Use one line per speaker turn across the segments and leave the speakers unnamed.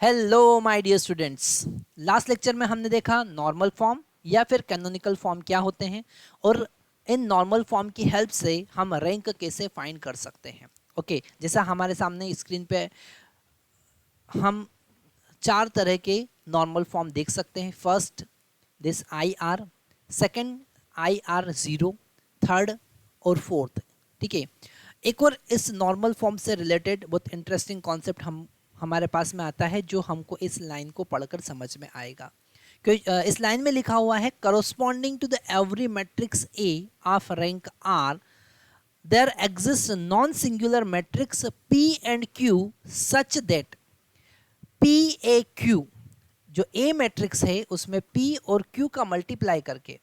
Hello my dear students. Last lecture में हमने देखा नॉर्मल फॉर्म या फिर कैनोनिकल फॉर्म क्या होते हैं और इन नॉर्मल फॉर्म की हेल्प से हम रैंक कैसे फाइंड कर सकते हैं। ओके, जैसा हमारे सामने स्क्रीन पे हम चार तरह के नॉर्मल फॉर्म देख सकते हैं। First this I R, second I R zero, third और फोर्थ। ठीक है, एक और इस नॉर्मल फॉर्म से रिलेटेड बहुत इंटरेस्टिंग कॉन्सेप्ट हमारे पास में आता है जो हमको इस लाइन को पढ़कर समझ में आएगा। क्योंकि इस लाइन में लिखा हुआ है corresponding to the every matrix A of rank R there exist non singular matrix P and Q such that P A Q, जो ए मैट्रिक्स है उसमें पी और क्यू का मल्टीप्लाई करके,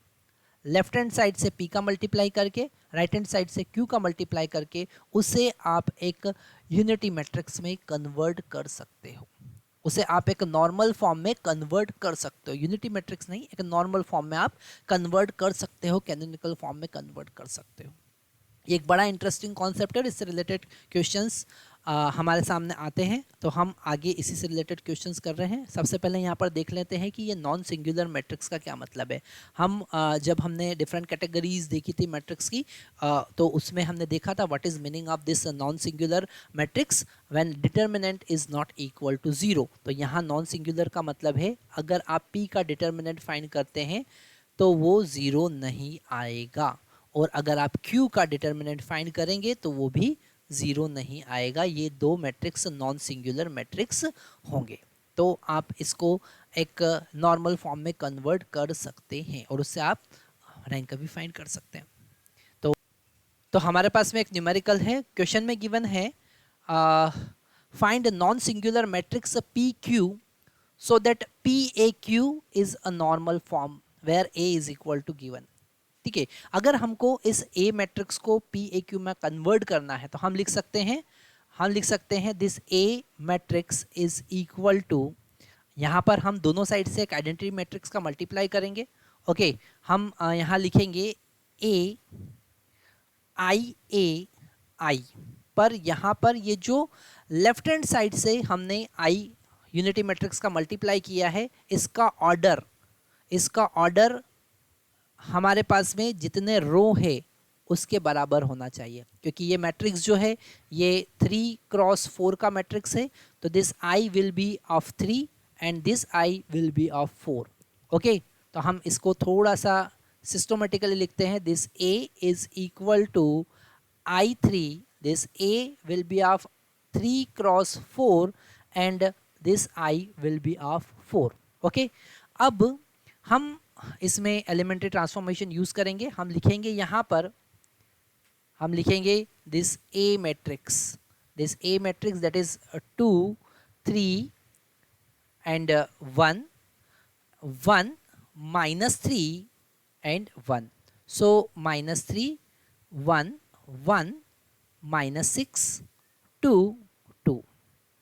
लेफ्ट हैंड साइड से p का multiply करके, right hand side से q का मल्टीप्लाई करके उसे आप एक यूनिटी मैट्रिक्स में कन्वर्ट कर सकते हो। उसे आप एक नॉर्मल फॉर्म में कन्वर्ट कर सकते हो। यूनिटी मैट्रिक्स नहीं, एक नॉर्मल फॉर्म में आप कन्वर्ट कर सकते हो, कैनोनिकल फॉर्म में कन्वर्ट कर सकते हो। ये एक बड़ा इंटरेस्टिंग कॉन्सेप्ट है और इससे रिलेटेड क्वेश्चंस हमारे सामने आते हैं, तो हम आगे इसी से रिलेटेड क्वेश्चंस कर रहे हैं। सबसे पहले यहाँ पर देख लेते हैं कि ये नॉन सिंगुलर मैट्रिक्स का क्या मतलब है। हम जब हमने डिफरेंट कैटेगरीज देखी थी मैट्रिक्स की, तो उसमें हमने देखा था what is meaning of this non singular matrix when determinant is not equal to zero. तो यहाँ नॉन सिंगुलर का मतलब है अगर आप पी का डिटर्मिनेंट फाइंड करते हैं तो वो ज़ीरो नहीं आएगा, और अगर आप Q का डिटर्मिनेंट फाइंड करेंगे तो वो भी ज़ीरो नहीं आएगा। ये दो मैट्रिक्स नॉन सिंगुलर मैट्रिक्स होंगे। तो आप इसको एक नॉर्मल फॉर्म में कन्वर्ट कर सकते हैं और उससे आप रैंक भी फाइंड कर सकते हैं। तो हमारे पास में एक न्यूमेरिकल है, क्वेश्चन में गिवन है find non singular matrix P Q so that P A Q is a normal form where A is equal to given. ठीक है, अगर हमको इस ए मैट्रिक्स को पी ए क्यू में कन्वर्ट करना है तो हम लिख सकते हैं this A matrix is equal to, यहाँ पर हम दोनों साइड से एक आइडेंटिटी मैट्रिक्स का मल्टीप्लाई करेंगे। ओके, हम यहाँ लिखेंगे ए आई, पर यहाँ पर ये जो लेफ्ट हैंड साइड से हमने आई यूनिटी मैट्रिक्स का मल्टीप्लाई किया है, इसका ऑर्डर हमारे पास में जितने रो है उसके बराबर होना चाहिए, क्योंकि ये मैट्रिक्स जो है ये 3x4 का मैट्रिक्स है। तो this I will be of 3 and this I will be of 4। Okay, तो हम इसको थोड़ा सा सिस्टमेटिकली लिखते हैं। This A is equal to I3, this A will be of 3x4 and this I will be of 4। Okay, अब हम इसमें एलिमेंट्री ट्रांसफॉर्मेशन यूज करेंगे। हम लिखेंगे यहाँ पर, हम लिखेंगे this A matrix that is 2 3 and 1 1 -3 and 1। सो -3 1 1 -6 2 2।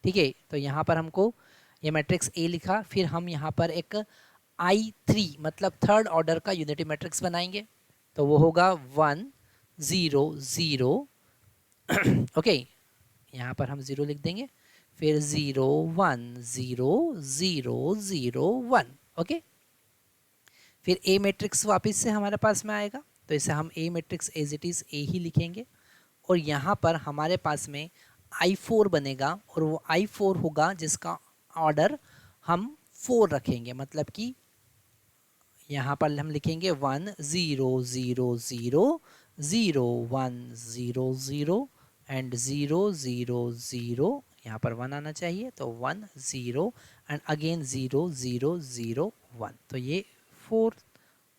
ठीक है, तो यहाँ पर हमको ये मैट्रिक्स ए लिखा, फिर हम यहाँ पर एक I3 मतलब थर्ड ऑर्डर का यूनिटी मैट्रिक्स बनाएंगे। तो वो होगा 1 0 0। ओके, यहाँ पर हम 0 लिख देंगे, फिर 0 1 0 0 0 1। ओके, फिर ए मैट्रिक्स वापस से हमारे पास में आएगा, तो इसे हम A matrix as it is A ही लिखेंगे। और यहाँ पर हमारे पास में I4 बनेगा, और वो I4 होगा जिसका ऑर्डर हम 4 रखेंगे। मतलब कि यहाँ पर हम लिखेंगे 1 0 0 0 0 1 0 0 एंड 0 0 0। यहाँ पर 1 आना चाहिए, तो 1 0 एंड अगेन 0 0 0 1। तो ये 4th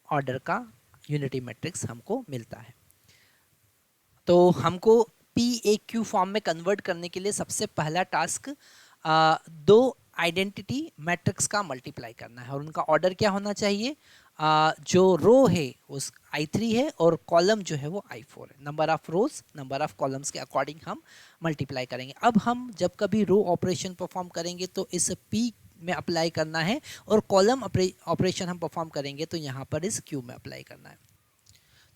ऑर्डर का यूनिटी मैट्रिक्स हमको मिलता है। तो हमको पी ए क्यू फॉर्म में कन्वर्ट करने के लिए सबसे पहला टास्क दो आइडेंटिटी मैट्रिक्स का मल्टीप्लाई करना है, और उनका ऑर्डर क्या होना चाहिए। जो रो है उस I3 है और कॉलम जो है वो I4 है। Number of rose number of columns के अकॉर्डिंग हम मल्टीप्लाई करेंगे। अब हम जब कभी रो ऑपरेशन परफॉर्म करेंगे तो इस P में अप्लाई करना है, और कॉलम ऑपरेशन हम परफॉर्म करेंगे तो यहाँ पर इस Q में अप्लाई करना है।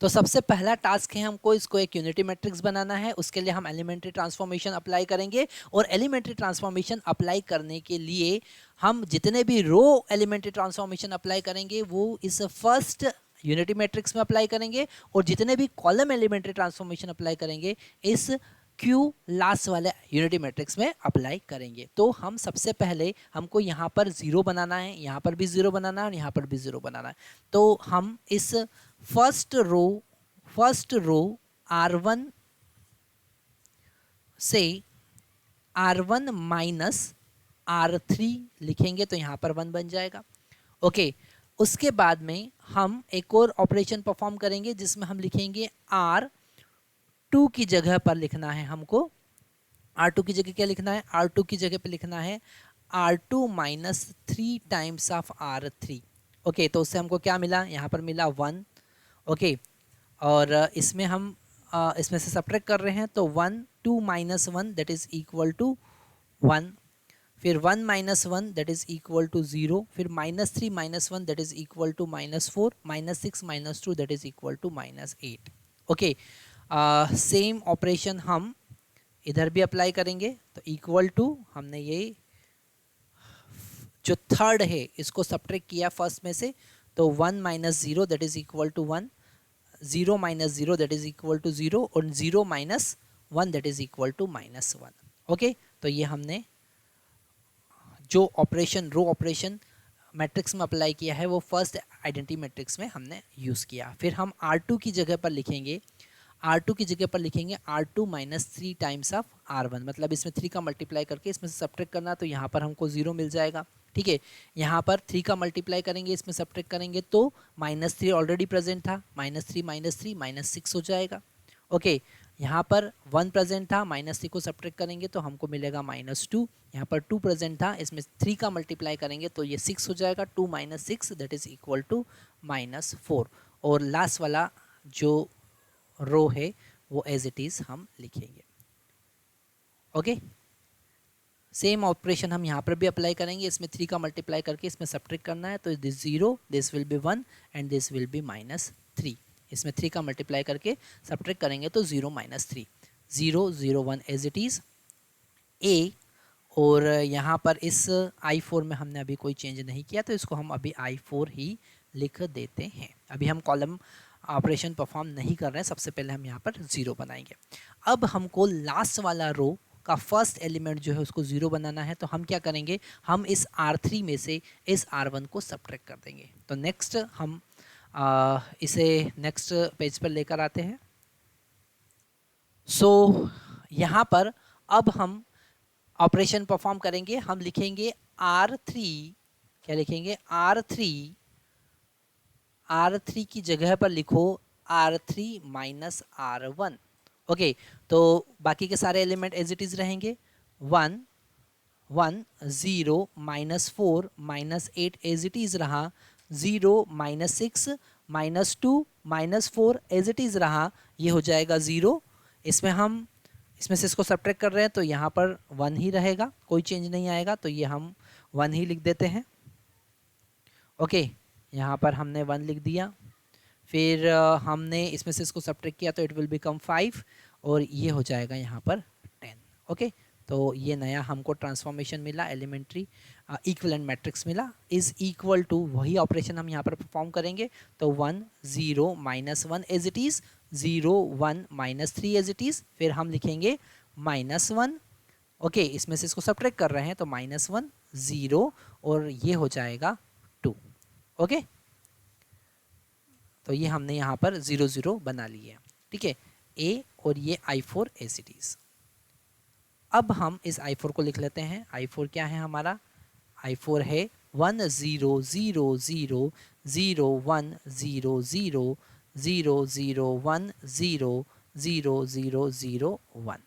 तो सबसे पहला टास्क है हमको इसको एक यूनिटी मैट्रिक्स बनाना है। उसके लिए हम एलिमेंट्री ट्रांसफॉर्मेशन अप्लाई करेंगे और एलिमेंट्री ट्रांसफॉर्मेशन अप्लाई करने के लिए हम जितने भी रो एलिमेंट्री ट्रांसफॉर्मेशन अप्लाई करेंगे वो इस फर्स्ट यूनिटी मैट्रिक्स में अप्लाई करेंगे और जितने भी कॉलम एलिमेंट्री ट्रांसफॉर्मेशन अप्लाई करेंगे इस क्यू लास्ट वाले यूनिटी मैट्रिक्स में अप्लाई करेंगे। तो हम सबसे पहले हमको यहाँ पर जीरो बनाना है, यहाँ पर भी जीरो बनाना है और यहाँ पर भी जीरो बनाना है। तो हम इस फर्स्ट रो R1 से R1 माइनस R3 लिखेंगे तो यहाँ पर 1 बन जाएगा। ओके, उसके बाद में हम एक और ऑपरेशन परफॉर्म करेंगे जिसमें हम लिखेंगे R2 की जगह पर लिखना है हमको, R2 की जगह क्या लिखना है, R2 की जगह पे लिखना है R2 minus 3 times of R3। Okay, तो उससे हमको क्या मिला, यहाँ पर मिला 1। ओके, और इसमें हम इसमें से सब्ट्रैक्ट कर रहे हैं तो 1 2 minus 1 that is equal to 1, फिर 1 minus 1 that is equal to 0, फिर minus 3 minus 1 that is equal to minus 4, minus 6 minus 2 that is equal to minus 8। Okay, same operation हम इधर भी अप्लाई करेंगे तो इक्वल टू हमने ये जो थर्ड है इसको सब्ट्रैक्ट किया फर्स्ट में से तो 1 minus 0 that is equal to 1, 0 minus 0 that is equal to 0 और 0 minus 1 that is equal to minus 1। Okay, तो ये हमने जो ऑपरेशन रो ऑपरेशन मैट्रिक्स में अप्लाई किया है वो फर्स्ट आइडेंटिटी मैट्रिक्स में हमने यूज़ किया। फिर हम R2 की जगह पर लिखेंगे, R2 की जगह पर लिखेंगे R2 minus 3 times of R1, मतलब इसमें 3 का मल्टीप्लाई करके इसमें से सब्ट्रैक्ट करना तो यहाँ पर हमको 0 मिल जाएगा। ठीक है, यहाँ पर 3 का मल्टीप्लाई करेंगे इसमें सब्ट्रैक्ट करेंगे तो माइनस 3 ऑलरेडी प्रेजेंट था, माइनस 3 माइनस 6 हो जाएगा। ओके, यहाँ पर 1 प्रेजेंट था, माइनस 3 को सब्ट्रैक्ट करेंगे तो हमको मिलेगा माइनस 2, यहाँ पर 2 प्रेजेंट था, इसमें 3 का मल्टीप्लाई करेंगे तो ये 6 हो जाएगा, 2 minus 6 that is equal to minus 4। और लास्ट वाला जो रो है वो एज इट इज़ हम लिखेंगे। ओके, सेम ऑपरेशन हम यहाँ पर भी अप्लाई करेंगे, इसमें 3 का मल्टीप्लाई करके इसमें सब्ट्रैक्ट करना है तो this 0 this will be 1 and this will be minus 3, इसमें 3 का मल्टीप्लाई करके सब्ट्रैक्ट करेंगे तो 0 minus 3, 0 0 1 as it is A. और यहाँ पर इस I4 में हमने अभी कोई चेंज नहीं किया तो इसको हम अभी I4 ही लिख देते हैं। अभी हम कॉलम ऑपरेशन परफॉर्म नहीं कर रहे हैं, सबसे पहले हम यहाँ पर 0 बनाएंगे। अब हमको लास्ट वाला रो का फर्स्ट एलिमेंट जो है उसको 0 बनाना है तो हम क्या करेंगे, हम इस R3 में से इस R1 को सब्ट्रैक्ट कर देंगे। तो नेक्स्ट हम इसे नेक्स्ट पेज पर लेकर आते हैं। सो यहाँ पर अब हम ऑपरेशन परफॉर्म करेंगे, हम लिखेंगे R3, क्या लिखेंगे R3 की जगह पर लिखो R3 माइनस R1। ओके, तो बाकी के सारे एलिमेंट एज इट इज रहेंगे, 1 1 0 minus 4 minus 8 as it is रहा, 0 minus 6 minus 2 minus 4 as it is रहा, ये हो जाएगा 0। इसमें से इसको सब्ट्रैक्ट कर रहे हैं तो यहाँ पर 1 ही रहेगा, कोई चेंज नहीं आएगा तो ये हम 1 ही लिख देते हैं। ओके, यहाँ पर हमने 1 लिख दिया, फिर हमने इसमें से इसको सब्ट्रैक्ट किया तो इट विल बिकम 5 और ये हो जाएगा यहाँ पर 10। ओके, तो ये नया हमको ट्रांसफॉर्मेशन मिला, एलिमेंट्री इक्विवेलेंट मैट्रिक्स मिला, इज इक्वल टू वही ऑपरेशन हम यहाँ पर परफॉर्म करेंगे तो 1 0 minus 1 as it is, 0 1 minus 3 as it is, फिर हम लिखेंगे माइनस 1। ओके, इसमें से इसको सब्ट्रैक्ट कर रहे हैं तो माइनस 1 0 और ये हो जाएगा 2। ओके, तो ये हमने यहाँ पर 0 0 बना लिए। ठीक है, ए और ये I4 एज इट इज़। अब हम इस I4 को लिख लेते हैं। I4 क्या है हमारा, I4 है 1 0 0 0 0 1 0 0 0 0 1 0 0 0 0 1।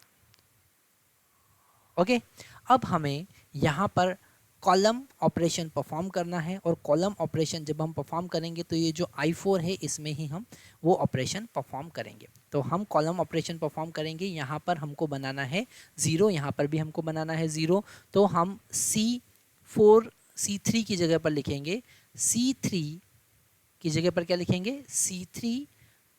ओके, अब हमें यहाँ पर कॉलम ऑपरेशन परफॉर्म करना है और कॉलम ऑपरेशन जब हम परफॉर्म करेंगे तो ये जो I4 है इसमें ही हम वो ऑपरेशन परफॉर्म करेंगे। तो हम कॉलम ऑपरेशन परफॉर्म करेंगे, यहाँ पर हमको बनाना है 0, यहाँ पर भी हमको बनाना है 0, तो हम C3 की जगह पर लिखेंगे, C3 की जगह पर क्या लिखेंगे, C3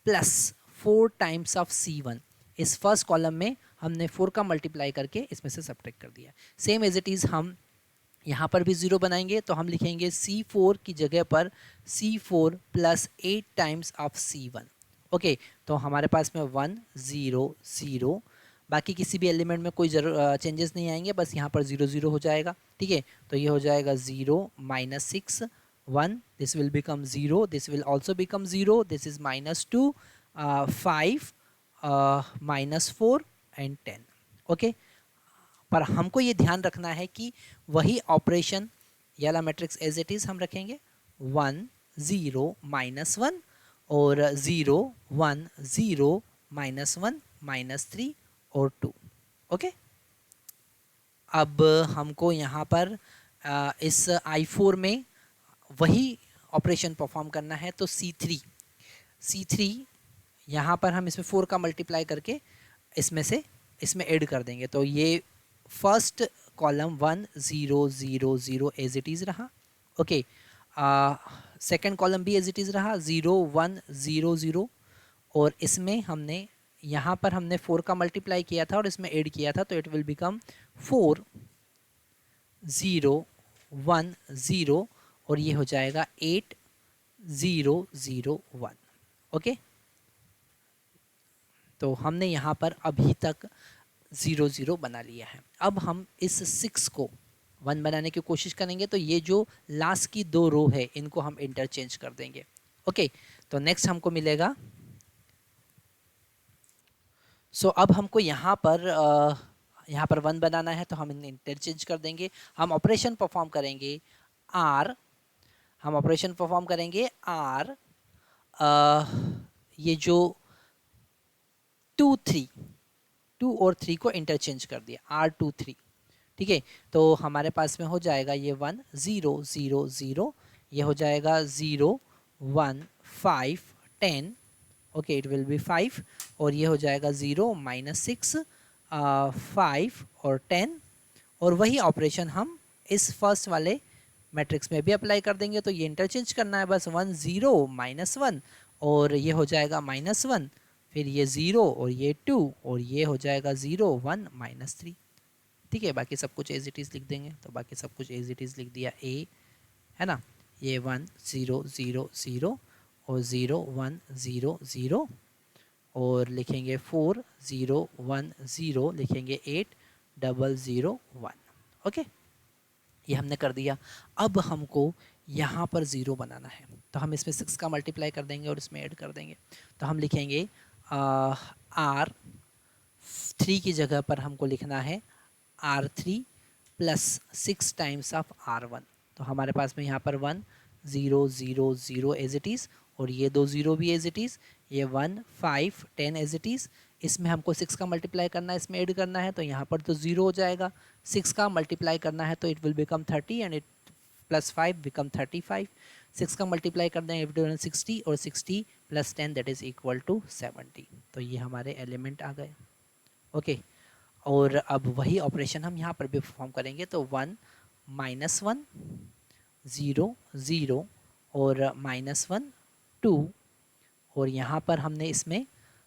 plus 4 times of C1। इस फर्स्ट कॉलम में हमने 4 का मल्टीप्लाई करके इसमें से सब्ट्रैक्ट कर दिया। सेम एज इट इज़ हम यहाँ पर भी 0 बनाएंगे, तो हम लिखेंगे C4 की जगह पर C4 plus 8 times of C1। Okay, तो हमारे पास में 1 0 0, बाकी किसी भी एलिमेंट में कोई चेंजेस नहीं आएंगे, बस यहाँ पर 0 0 हो जाएगा। ठीक है, तो ये हो जाएगा 0 minus 6 1, this will become 0, this will also become 0, this is minus 2 5 minus 4 and 10। Okay, पर हमको ये ध्यान रखना है कि वही ऑपरेशन ये वाला मैट्रिक्स एज इट इज हम रखेंगे 1 0 माइनस 1 और 0 1 0 माइनस 1 माइनस 3 और 2। ओके, अब हमको यहाँ पर इस I4 में वही ऑपरेशन परफॉर्म करना है, तो C3 यहाँ पर हम इसमें 4 का मल्टीप्लाई करके इसमें ऐड कर देंगे, तो ये first column 1 0 0 0 as it is रहा। ओके, सेकेंड कॉलम भी एज इट इज़ रहा 0 1 0 0, और इसमें हमने यहाँ पर हमने 4 का मल्टीप्लाई किया था और इसमें ऐड किया था, तो इट विल बिकम 4 0 1 0, और ये हो जाएगा 8 0 0 1। ओके, तो हमने यहाँ पर अभी तक 0 0 बना लिया है। अब हम इस 6 को 1 बनाने की कोशिश करेंगे, तो ये जो लास्ट की 2 रो है इनको हम इंटरचेंज कर देंगे। ओके, तो नेक्स्ट हमको मिलेगा, सो अब हमको यहाँ पर 1 बनाना है, तो हम इन्हें इंटरचेंज कर देंगे। हम ऑपरेशन परफॉर्म करेंगे R, ये जो 2 और 3 को इंटरचेंज कर दिया, R 2 3। ठीक है, तो हमारे पास में हो जाएगा ये 1 0 0 0, ये हो जाएगा 0 1 5 10। ओके, इट विल बी 5, और ये हो जाएगा 0 माइनस 6 5 और 10, और वही ऑपरेशन हम इस फर्स्ट वाले मैट्रिक्स में भी अप्लाई कर देंगे। तो ये इंटरचेंज करना है बस, 1 0 माइनस 1, और ये हो जाएगा माइनस 1, फिर ये 0 और ये 2, और ये हो जाएगा 0 1 माइनस 3। ठीक है, बाकी सब कुछ एज इट इज़ लिख देंगे, तो बाकी सब कुछ एज इट इज़ लिख दिया A, है ना। ये 1 0 0 0 और 0 1 0 0, और लिखेंगे 4 0 1 0, लिखेंगे 8 0 0 1। ओके, ये हमने कर दिया। अब हमको यहाँ पर 0 बनाना है, तो हम इसमें 6 का मल्टीप्लाई कर देंगे और इसमें ऐड कर देंगे, तो हम लिखेंगे R 3 की जगह पर हमको लिखना है R3 plus 6 times of R1। तो हमारे पास में यहाँ पर 1 0 0 0 एज इट इज़, और ये 2 0 भी एज इट इज़, ये 1 5 10 एज इट इज़। इसमें हमको 6 का मल्टीप्लाई करना है, इसमें ऐड करना है, तो यहाँ पर तो 0 हो जाएगा। 6 का मल्टीप्लाई करना है तो it will become 30, and it plus 5 become 35। 6 का मल्टीप्लाई कर दें 60, और 60 plus 10 that is equal to 70। तो ये हमारे एलिमेंट आ गए। ओके, और अब वही ऑपरेशन हम यहाँ पर भी परफॉर्म करेंगे, तो 1 माइनस 1 0 0 और माइनस 1 2, और यहाँ पर हमने इसमें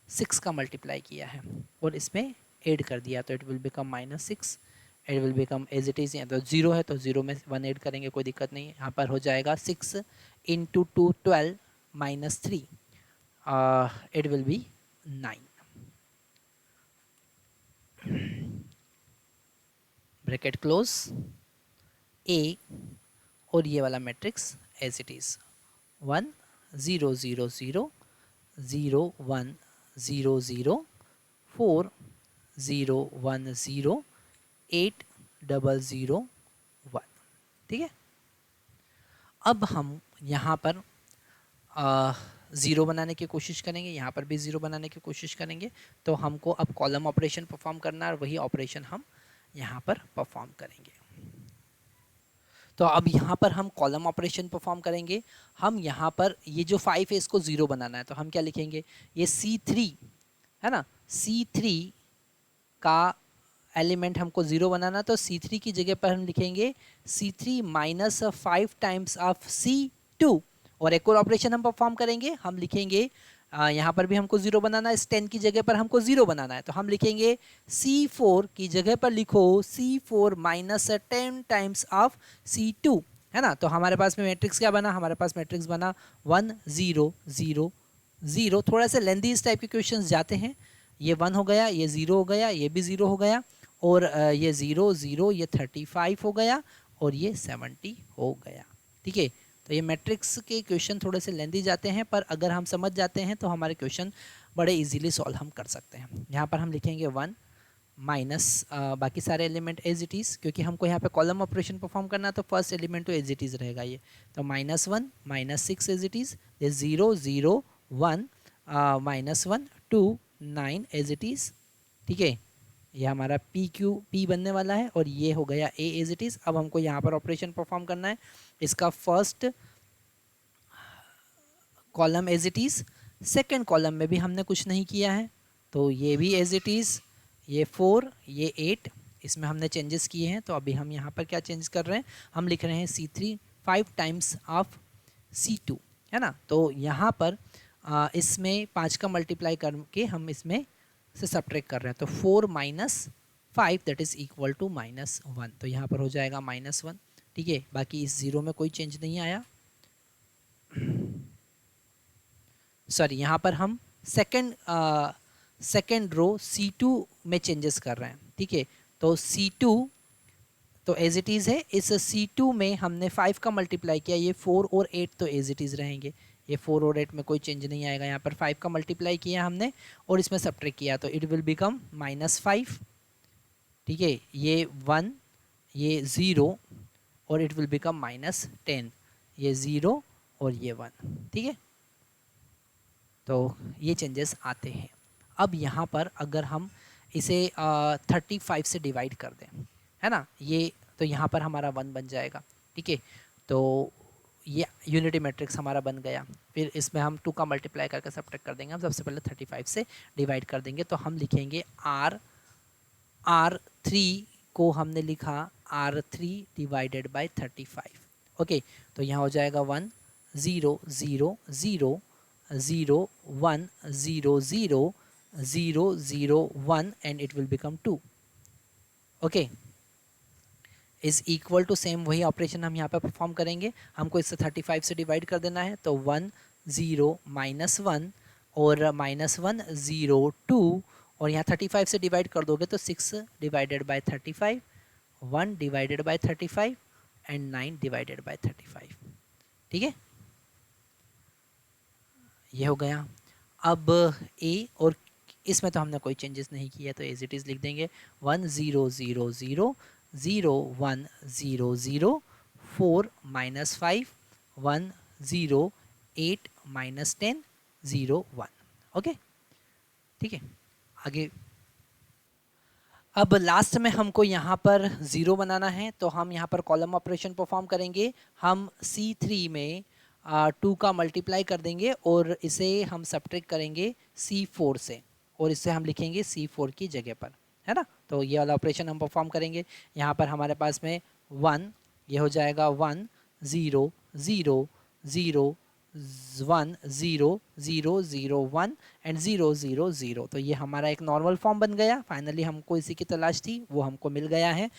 6 का मल्टीप्लाई किया है और इसमें ऐड कर दिया, तो it will become minus 6, it will become as it is. तो 0 है तो 0 में 1 ऐड करेंगे, कोई दिक्कत नहीं है। यहाँ पर हो जाएगा 6 into 2 12 minus 3, it will be 9। Bracket close, A, और ये वाला मैट्रिक्स एज इट इज़ 1 0 0 0 0 1 0 0 4 0 1 0 8 0 0 1। ठीक है, अब हम यहाँ पर 0 बनाने की कोशिश करेंगे, यहाँ पर भी 0 बनाने की कोशिश करेंगे, तो हमको अब कॉलम ऑपरेशन परफॉर्म करना है और वही ऑपरेशन हम यहाँ पर परफॉर्म करेंगे। तो अब यहाँ पर हम कॉलम ऑपरेशन परफॉर्म करेंगे। हम यहाँ पर ये जो 5 है इसको 0 बनाना है, तो हम क्या लिखेंगे, ये C3 है ना, C3 का एलिमेंट हमको 0 बनाना, तो C3 की जगह पर हम लिखेंगे C3 minus 5 times of C2, और एक और ऑपरेशन हम परफॉर्म करेंगे, हम लिखेंगे यहाँ पर भी हमको 0 बनाना है, इस 10 की जगह पर हमको 0 बनाना है, तो हम लिखेंगे C4 की जगह पर लिखो C4 minus 10 times of C2, है ना। तो हमारे पास में मैट्रिक्स क्या बना, हमारे पास मैट्रिक्स बना 1 0 0 0। थोड़ा सा लेंदी इस टाइप के क्वेश्चंस जाते हैं। ये 1 हो गया, ये 0 हो गया, ये भी 0 हो गया, और ये 0 0, ये 35 हो गया, और ये 70 हो गया। ठीक है, तो ये मैट्रिक्स के क्वेश्चन थोड़े से लेंदी जाते हैं, पर अगर हम समझ जाते हैं तो हमारे क्वेश्चन बड़े इजीली सॉल्व हम कर सकते हैं। यहाँ पर हम लिखेंगे 1 माइनस बाकी सारे एलिमेंट एज इट इज़, क्योंकि हमको यहाँ पे कॉलम ऑपरेशन परफॉर्म करना है, तो फर्स्ट एलिमेंट तो एज इट इज़ रहेगा ये। तो -1 -6 as it is, 0 0 1 -1 2 9 as it is. ठीक है, ये हमारा पी बनने वाला है, और ये हो गया ए एज इट इज़। अब हमको यहाँ पर ऑपरेशन परफॉर्म करना है, इसका first column as it is, second column में भी हमने कुछ नहीं किया है, तो ये भी एज इट इज़, ये 4 ये 8, इसमें हमने चेंजेस किए हैं। तो अभी हम यहाँ पर क्या चेंज कर रहे हैं, हम लिख रहे हैं C3 5 टाइम्स ऑफ C2, है ना। तो यहाँ पर इसमें 5 का मल्टीप्लाई करके हम इसमें से सब्ट्रैक्ट कर रहे हैं, तो 4 - 5 दैट इज़ इक्वल टू -1। तो यहाँ पर हो जाएगा -1। ठीक है, बाकी इस 0 में कोई चेंज नहीं आया। सॉरी, यहाँ पर हम सेकेंड रो C2 में चेंजेस कर रहे हैं। ठीक है, तो C2 तो एज इट इज़ है, इस C2 में हमने 5 का मल्टीप्लाई किया, ये 4 और 8 तो एज इट इज़ रहेंगे, ये 4 और 8 में कोई चेंज नहीं आएगा। यहाँ पर 5 का मल्टीप्लाई किया हमने और इसमें सब्ट्रैक्ट किया, तो इट विल बिकम -5। ठीक है, ये 1 ये 0 और इट विल बिकम -10, ये 0 और ये 1। ठीक है, तो ये चेंजेस आते हैं। अब यहाँ पर अगर हम इसे 35 से डिवाइड कर दें, है ना, ये तो यहाँ पर हमारा 1 बन जाएगा। ठीक है, तो ये यूनिटी मैट्रिक्स हमारा बन गया। फिर इसमें हम 2 का मल्टीप्लाई करके सब्ट्रैक्ट कर देंगे। हम सबसे पहले 35 से डिवाइड कर देंगे, तो हम लिखेंगे R3 को हमने लिखा R3 डिवाइडेड बाय 35। ओके, तो यहाँ हो जाएगा 1 0 0 0 0 1 0 0 0 0 1 and it will become 2। Okay, is equal to same वही ऑपरेशन हम यहाँ पे परफॉर्म करेंगे। हमको इससे 35 से डिवाइड कर देना है, तो 1 0 -1 और -1 0 2, और यहाँ 35 से डिवाइड कर दोगे तो 6 divided by 35, 1 divided by 35 and 9 divided by 35। ठीक है, ये हो गया। अब ए, और इसमें तो हमने कोई चेंजेस नहीं किया, तो एज इट इज़ लिख देंगे 1 0 0 0 0 1 0 0 4 -5 1 0 8 -10 0 1। ओके, ठीक है, आगे। अब लास्ट में हमको यहाँ पर 0 बनाना है, तो हम यहाँ पर कॉलम ऑपरेशन परफॉर्म करेंगे। हम C3 में 2 का मल्टीप्लाई कर देंगे और इसे हम सब्ट्रैक्ट करेंगे C4 से, और इससे हम लिखेंगे C4 की जगह पर, है ना। तो ये वाला ऑपरेशन हम परफॉर्म करेंगे। यहाँ पर हमारे पास में 1, ये हो जाएगा 1 0 0 0 1 0 0 0 1 एंड 0 0 0। तो ये हमारा एक नॉर्मल फॉर्म बन गया। फाइनली हमको इसी की तलाश थी, वो हमको मिल गया है।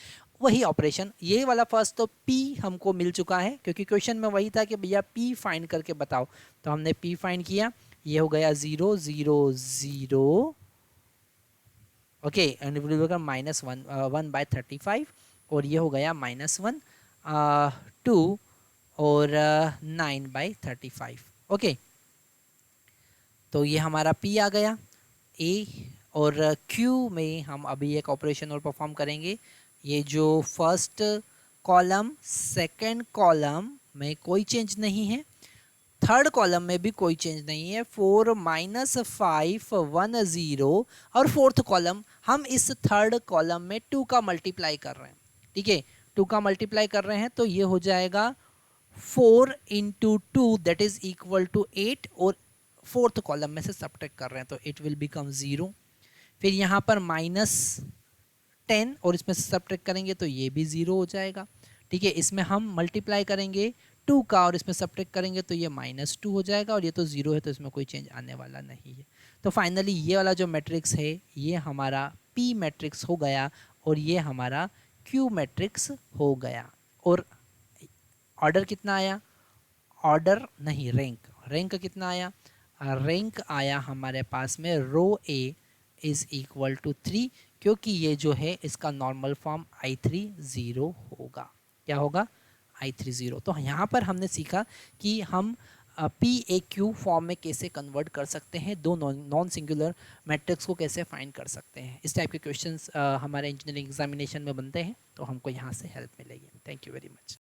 वही ऑपरेशन, ये वाला फर्स्ट तो P हमको मिल चुका है, क्योंकि क्वेश्चन में वही था कि भैया P फाइंड करके बताओ, तो हमने P फाइंड किया। ये हो गया 0 0 0, ओके, एंड -1 बाय 35, और ये हो गया -1 2 और 9 बाय 35। ओके, तो ये हमारा P आ गया। A और Q में हम अभी एक ऑपरेशन और परफॉर्म करेंगे। ये जो फर्स्ट कॉलम सेकंड कॉलम में कोई चेंज नहीं है, थर्ड कॉलम में भी कोई चेंज नहीं है, 4 -5 1 0, और फोर्थ कॉलम हम इस थर्ड कॉलम में 2 का मल्टीप्लाई कर रहे हैं। ठीक है, 2 का मल्टीप्लाई कर रहे हैं, तो ये हो जाएगा 4 × 2 दैट इज इक्वल टू 8, और फोर्थ कॉलम में से सब्ट्रैक्ट कर रहे हैं, तो इट विल बिकम 0। फिर यहाँ पर -10 और इसमें से सब्ट्रैक्ट करेंगे तो ये भी 0 हो जाएगा। ठीक है, इसमें हम मल्टीप्लाई करेंगे 2 का और इसमें सब्ट्रैक्ट करेंगे तो ये -2 हो जाएगा, और ये तो 0 है तो इसमें कोई चेंज आने वाला नहीं है। तो फाइनली ये वाला जो मैट्रिक्स है ये हमारा P मैट्रिक्स हो गया, और ये हमारा Q मैट्रिक्स हो गया। और ऑर्डर कितना आया? ऑर्डर नहीं, रैंक कितना आया? रैंक आया हमारे पास में रो A इज इक्वल टू 3, क्योंकि ये जो है इसका नॉर्मल फॉर्म I30 होगा। क्या होगा? I30। तो यहाँ पर हमने सीखा कि हम PAQ फॉर्म में कैसे कन्वर्ट कर सकते हैं, दो नॉन सिंगुलर मैट्रिक्स को कैसे फाइंड कर सकते हैं। इस टाइप के क्वेश्चंस हमारे इंजीनियरिंग एग्जामिनेशन में बनते हैं, तो हमको यहाँ से हेल्प मिलेगी। Thank you very much.